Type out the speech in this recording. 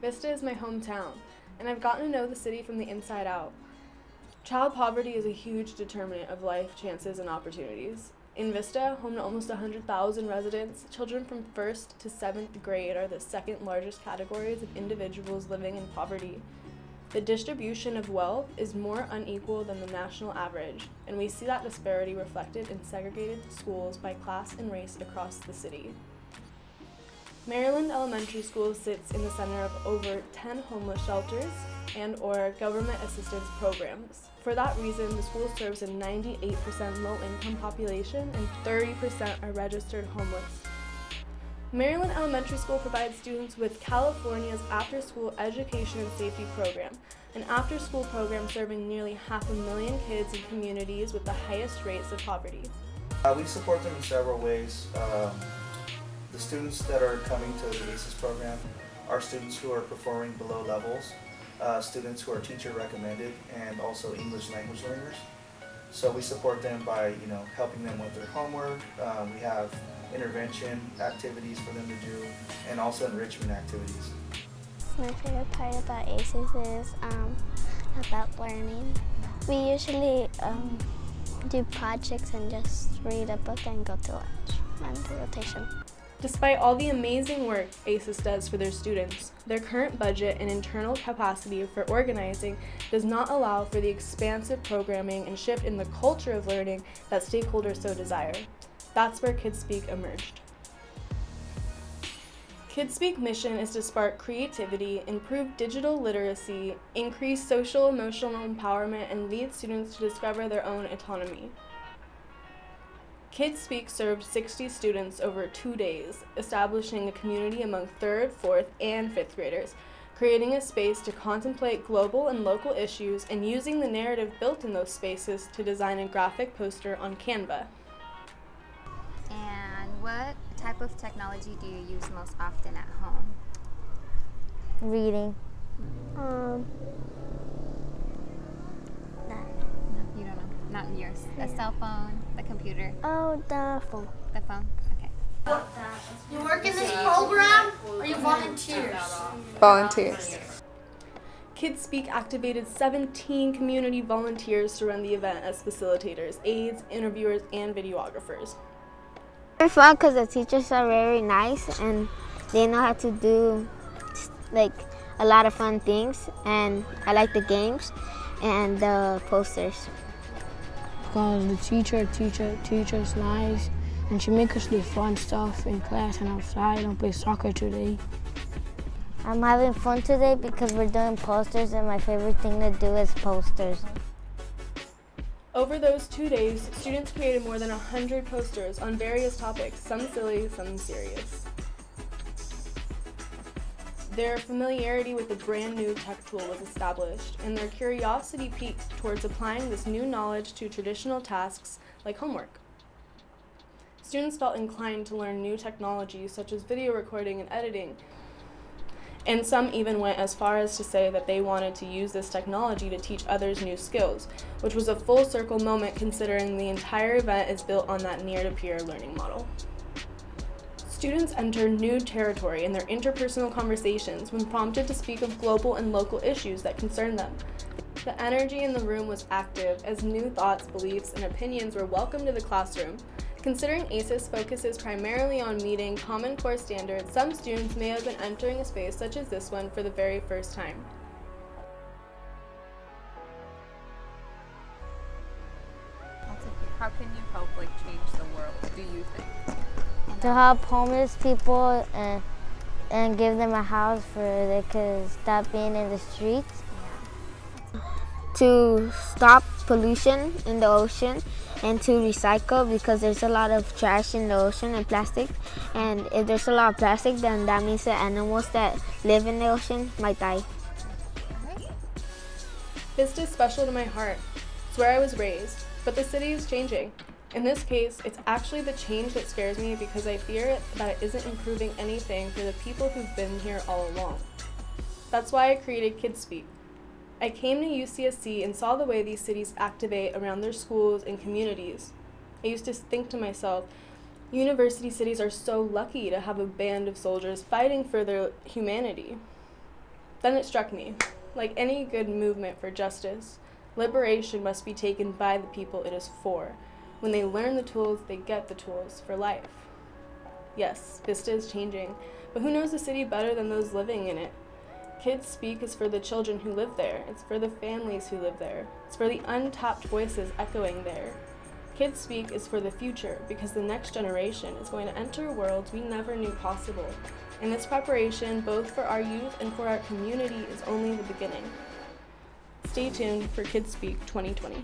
Vista is my hometown, and I've gotten to know the city from the inside out. Child poverty is a huge determinant of life chances and opportunities. In Vista, home to almost 100,000 residents, children from 1st to 7th grade are the second largest categories of individuals living in poverty. The distribution of wealth is more unequal than the national average, and we see that disparity reflected in segregated schools by class and race across the city. Maryland Elementary School sits in the center of over 10 homeless shelters and/or government assistance programs. For that reason, the school serves a 98% low-income population and 30% are registered homeless. Maryland Elementary School provides students with California's after-school education and safety program, an after-school program serving nearly 500,000 kids in communities with the highest rates of poverty. We support them in several ways. The students that are coming to the ASES program are students who are performing below levels, students who are teacher recommended, and also English language learners. So we support them by, helping them with their homework. We have intervention activities for them to do, and also enrichment activities. My favorite part about ASES is about learning. We usually do projects and just read a book and go to lunch and do rotation. Despite all the amazing work ASES does for their students, their current budget and internal capacity for organizing does not allow for the expansive programming and shift in the culture of learning that stakeholders so desire. That's where KidSpeak emerged. KidSpeak mission is to spark creativity, improve digital literacy, increase social emotional empowerment, and lead students to discover their own autonomy. KidSpeak served 60 students over 2 days, establishing a community among 3rd, 4th, and 5th graders, creating a space to contemplate global and local issues, and using the narrative built in those spaces to design a graphic poster on Canva. And what type of technology do you use most often at home? Reading. You don't know? Not yours. A cell phone, the computer? Oh, the phone. The phone? Okay. You work in this program or you volunteers? Volunteers. KidSpeak activated 17 community volunteers to run the event as facilitators, aides, interviewers, and videographers. Very fun because the teachers are very nice and they know how to do a lot of fun things, and I like the games and the posters. Because the teacher's nice, and she makes us do fun stuff in class and outside and play soccer today. I'm having fun today because we're doing posters, and my favorite thing to do is posters. Over those 2 days, students created more than 100 posters on various topics, some silly, some serious. Their familiarity with the brand new tech tool was established, and their curiosity peaked towards applying this new knowledge to traditional tasks like homework. Students felt inclined to learn new technologies such as video recording and editing, and some even went as far as to say that they wanted to use this technology to teach others new skills, which was a full circle moment considering the entire event is built on that near-to-peer learning model. Students enter new territory in their interpersonal conversations when prompted to speak of global and local issues that concern them. The energy in the room was active as new thoughts, beliefs, and opinions were welcomed to the classroom. Considering ASES focuses primarily on meeting Common Core standards, some students may have been entering a space such as this one for the very first time. That's okay. How can you help change the world, do you think? To help homeless people and give them a house where they could stop being in the streets. To stop pollution in the ocean and to recycle, because there's a lot of trash in the ocean and plastic, and if there's a lot of plastic, then that means the animals that live in the ocean might die. Vista is special to my heart. It's where I was raised, but the city is changing. In this case, it's actually the change that scares me because I fear that it isn't improving anything for the people who've been here all along. That's why I created KidSpeak. I came to UCSC and saw the way these cities activate around their schools and communities. I used to think to myself, university cities are so lucky to have a band of soldiers fighting for their humanity. Then it struck me, like any good movement for justice, liberation must be taken by the people it is for. When they learn the tools, they get the tools for life. Yes, Vista is changing, but who knows the city better than those living in it? Kids Speak is for the children who live there. It's for the families who live there. It's for the untapped voices echoing there. Kids Speak is for the future, because the next generation is going to enter worlds we never knew possible. And this preparation, both for our youth and for our community, is only the beginning. Stay tuned for Kids Speak 2020.